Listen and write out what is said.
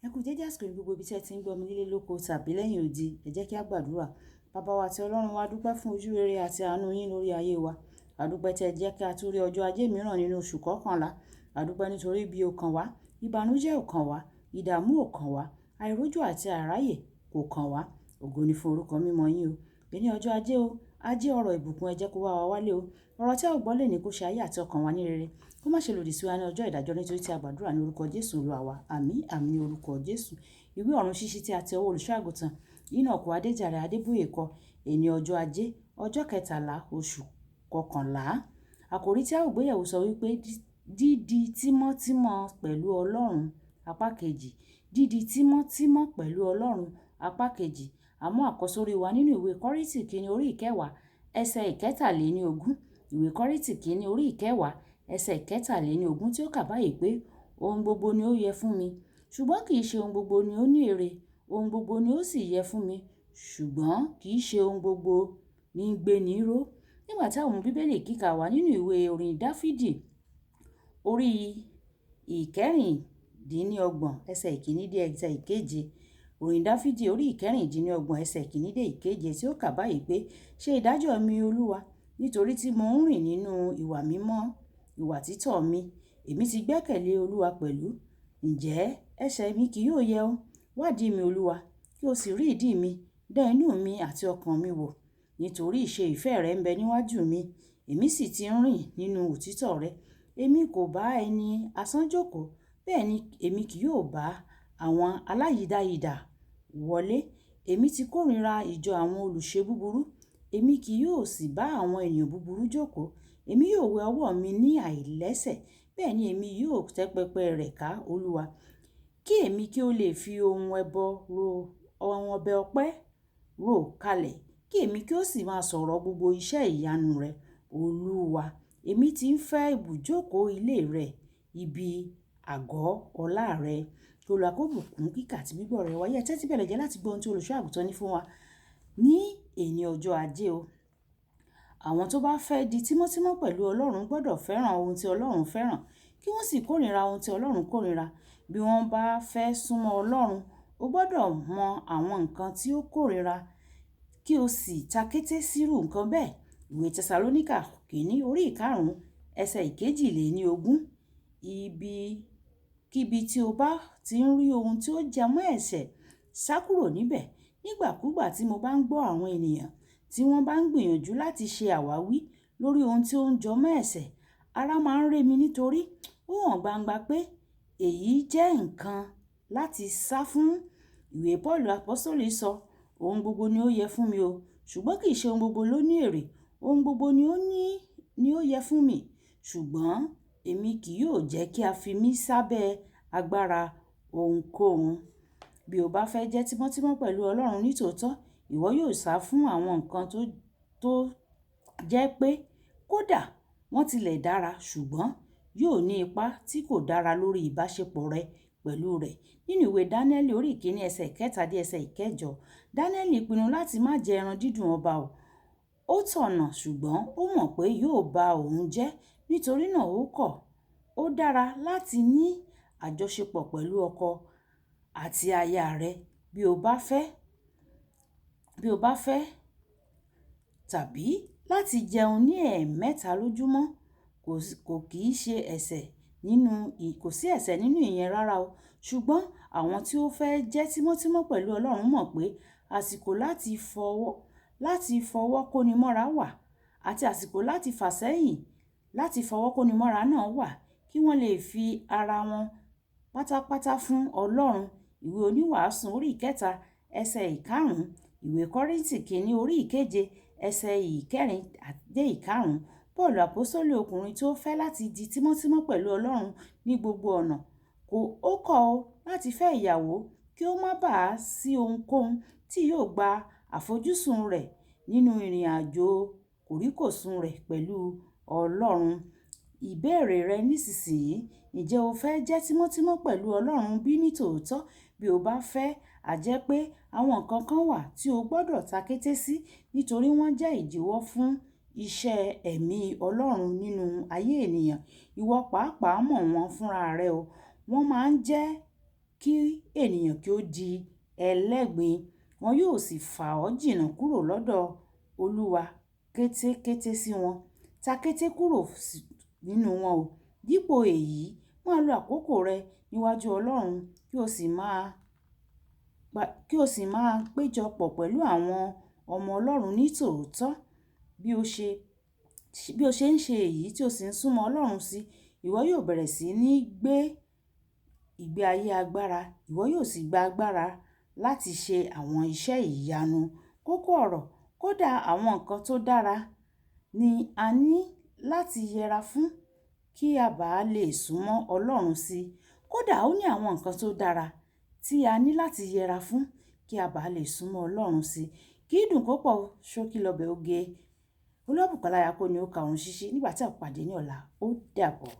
Ẹ kú dédé àsìkò ní gbogbo ibi tí ẹ ti ń gbọ́ mi nílé lóko tàbí lẹ́yìn odi. Ẹ jẹ́ kí a gbàdúrà. Bàbá wa àti Ọlọ́run wa, dúpẹ́ fún ojú rere àti àánú yín lórí ayé wa. Àdúpẹ́ tí ẹ jẹ́ kí a tún rí ọjọ́ ajé mìíràn nínú oṣù kọkànlá. Àdúpẹ́ nítorí bí ó kàn wá, ìbànújẹ́ ò kàn wá, ìdààmú ò kàn wá, àìrójú àti àráyè kò kàn wá. Ògo ni fún orúkọ mímọ́ yín o. Ní ọjọ́ ajé o, ajé ọ̀rọ̀ ìbùkún ẹ jẹ́ kó wá wa wálé o. Ọ̀rọ̀ tí a ò gbọ́ lè ní kó ṣe ayé àti ọkàn wa ní rere. Kó má ṣe lòdì sí wa ní ọjọ́ ìdájọ́, nítorí tí a gbàdúrà ní orúkọ Jésù Olúwa wa. Àmín, àmín ní orúkọ Jésù. Ìwé ọ̀run ṣíṣí tí a ti ọwọ́ olùṣọ́-àgùntàn Enoch Adeboye kọ. Èní ọjọ́ ajé, ọjọ́ kẹtàlá oṣù kọkànlá. Àkòrí tí a ò gbéyẹ̀wò sọ wípé dídi tímọ́tímọ́ pẹ̀lú Ọlọ́run apá kejì. Dídi tímọ́tímọ́ pẹ̀lú Ọlọ́run apá kejì. Àmọ́ àkọ́sórí wa nínú ìwé Kọ́ríńtì kìíní orí ìkẹwàá ẹsẹ̀ ìkẹtàléníogún. Ìwé Kọ́ríńtì kìíní orí ìkẹwàá ẹsẹ̀ ìkẹtàléníogún tí ó kà báyìí pé ohun gbogbo ni ó yẹ fún mi, ṣùgbọ́n kì í ṣe ohun gbogbo ni ó ní èrè. Ohun gbogbo ni ó sì yẹ fún mi, ṣùgbọ́n kì í ṣe ohun gbogbo ní í gbé ní ró. Nígbà tí àwọn bíbélì kíkà wà nínú ìwé orin Dáfídì orí ìkẹrìndínlọ́gbọ̀n ẹsẹ̀ ìkíní dé ẹsẹ̀ ìkeje. Orin Dáfídì orí ìkẹrìndínlọ́gbọ̀n ẹsẹ̀ ìkíní dé ìkeje tí ó kà báyìí pé ṣe ìdájọ́ mi Olúwa, nítorí tí mo ń rìn nínú ìwà mímọ́ ìwà títọ́ mi. Èmi ti gbẹ́kẹ̀lé Olúwa pẹ̀lú. Ǹjẹ́ ẹsẹ̀ mi kì yóò yẹ̀ ọ́? Wádìí mi Olúwa, kí o sì rí ìdí mi. Dán inú mi àti ọkàn mi wò, nítorí ìṣe ìfẹ́ rẹ ń bẹ níwájú mi. Èmi sì ti ń rìn nínú òtítọ́ rẹ. Èmi kò bá ẹni asán jókòó, bẹ́ẹ̀ ni èmi kì yóò bá àwọn aláyídáyidà wọlé. Èmi ti kórìíra ìjọ àwọn olùṣe búburú. Èmi kì yóò sì bá àwọn ènìyàn búburú jókòó. Èmi yóò wẹ ọwọ́ mi ní àìlẹ́sẹ̀, bẹ́ẹ̀ ni èmi yóò tẹ́ pẹpẹ rẹ̀ ká Olúwa. Kí èmi kí ó lè fi ohun ọbẹ̀ ọpẹ́ rò kalẹ̀, kí èmi kí ó sì máa sọ̀rọ̀ gbogbo iṣẹ́ ìyanu rẹ Olúwa. Èmi ti ń fẹ́ ibùjókòó ilé rẹ, ibi àgọ́ ọlá rẹ. Olúwa kó bùkún kíkà àti gbígbọ́ rẹ wáyé. Tẹ́tí bẹ̀rẹ̀ jẹ́ láti gbọ́ ohun tí olùṣọ́-àgùntàn ní fún wa ní èní ọjọ́ ajé o. Àwọn tó bá fẹ́ di tímọ́tímọ́ pẹ̀lú Ọlọ́run gbọ́dọ̀ fẹ́ràn ohun tí Ọlọ́run fẹ́ràn, kí wọ́n sì kórìíra ohun tí Ọlọ́run kórìíra. Bí wọ́n bá fẹ́ súnmọ́ Ọlọ́run, o gbọ́dọ̀ mọ àwọn nǹkan tí ó kórìíra, kí o sì takété sírú nǹkan bẹ́ẹ̀. Ìwé Tẹsalóníkà kìíní orí ìkarùn-ún ẹsẹ̀ ìkejìléníogún. Kíbi tí o bá ti ń rí ohun tí ó jẹ mọ́ ẹ̀ṣẹ̀, sá kúrò níbẹ̀. Nígbàkúgbà tí mo bá ń gbọ́ àwọn ènìyàn tí wọ́n bá ń gbìyànjú láti ṣe àwáwí lórí ohun tí ó ń jọ mọ́ ẹ̀ṣẹ̀, ara máa ń rẹ mi, nítorí ó hàn gbangba pé èyí jẹ́ nǹkan láti sá fún. Ìwé Pọ́ọ̀lù Àpọ́sítélì sọ, ohun gbogbo ni ó yẹ fún mi o, ṣùgbọ́n kì í ṣe ohun gbogbo ló ní èrè. Ohun gbogbo ni ó yẹ fún mi, ṣùgbọ́n èmi kì yóò jẹ́ kí a fi mí sábẹ́ agbára ohunkóhun. Bí o bá fẹ́ jẹ́ tímọ́tímọ́ pẹ̀lú Ọlọ́run nítòótọ́, ìwọ yóò sá fún àwọn nǹkan tó jẹ́ pé kódà wọ́n tilẹ̀ dára, ṣùgbọ́n yóò ní ipa tí kò dára lórí ìbáṣepọ̀ rẹ pẹ̀lú rẹ̀. Nínú ìwé Dáníẹ́lì orí ìkíní ẹsẹ̀ ìkẹta dé ẹsẹ̀ ìkẹjọ, Dáníẹ́lì pinnu láti má jẹ ẹran dídùn ọba o. Ó tọ̀nà, ṣùgbọ́n ó mọ̀ pé yóò ba òun jẹ́, nítorí náà ó kọ̀. Ó dára láti ní àjọṣepọ̀ pẹ̀lú ọkọ àti aya rẹ bí o bá fẹ́, tàbí láti jẹun ní ẹ̀ẹ̀mẹ́ta lójúmọ́. Kò sí ẹ̀ṣẹ̀ nínú ìyẹn rárá o. Ṣùgbọ́n àwọn tí ó fẹ́ jẹ́ tímọ́tímọ́ pẹ̀lú Ọlọ́run mọ̀ pé àsìkò láti fọwọ́ kóni mọ́ra wà, àti àsìkò láti fà sẹ́yìn láti fọwọ́ kóni mọ́ra náà wà, kí wọ́n lè fi ara wọn pátápátá fún Ọlọ́run. Ìwé Oníwàásù orí ìkẹta ẹsẹ̀ ìkarùn-ún. Ìwé Kọ́ríńtì kìíní orí ìkeje ẹsẹ̀ ìkẹrin dé ìkarùn-ún. Pọ́ọ̀lù Àpọ́sítélì, ọkùnrin tó fẹ́ láti di tímọ́tímọ́ pẹ̀lú Ọlọ́run ní gbogbo ọ̀nà, ó kọ̀ ọ́ láti fẹ́ ìyàwó kí ó má bàa sí ohunkóhun tí yóò gba àfojúsùn rẹ̀ nínú ìrìn àjò kòríkòsùn rẹ̀ pẹ̀lú Ọlọ́run. Ìbéèrè rẹ nísinsìnyí, ǹjẹ́ o fẹ́ jẹ́ tímọ́tímọ́ pẹ̀lú Ọlọ́run bí nítòótọ́? Bí o bá fẹ́, a jẹ́ pé àwọn nǹkan kan wà tí o gbọ́dọ̀ takété sí, nítorí wọ́n jẹ́ ìdíwọ́ fún iṣẹ́ ẹ̀mí Ọlọ́run nínú ayé ènìyàn. Ìwọ pàápàá mọ̀ wọ́n fúnra rẹ o. Wọ́n máa ń jẹ́ kí ènìyàn kí ó di ẹlẹ́gbin. Wọn yóò sì fà ọ́ jìnnà kúrò lọ́dọ̀ Olúwa kétékété sí wọn. Ta kété kúrò nínú wọn o. Dípò èyí, máa lo àkókò rẹ níwájú Ọlọ́run kí o sì máa péjọpọ̀ pẹ̀lú àwọn ọmọ Ọlọ́run ní tòótọ́. Bí o ṣe ń ṣe èyí tí o sì ń súnmọ́ Ọlọ́run sí, ìwọ yóò bẹ̀rẹ̀ sí ní gbé ìgbé ayé agbára. Ìwọ yóò sì gba agbára láti ṣe àwọn iṣẹ́ ìyanu. Kókó ọ̀rọ̀, kódà àwọn nǹkan tó dára ni a ní láti yẹra fún kí a bá lè súnmọ́ Ọlọ́run sí. Kódà ó ní àwọn nǹkan tó dára tí a ní láti yẹra fún kí a bá lè súnmọ́ Ọlọ́run sí. Kì í dùn kó pọ̀ ṣókí lọ́bẹ̀ oge. Olúwabùkọ́lá ayako ni ó ka òun ṣíṣí nígbà tí a pàdé ní ọ̀la. Ó dàbọ̀.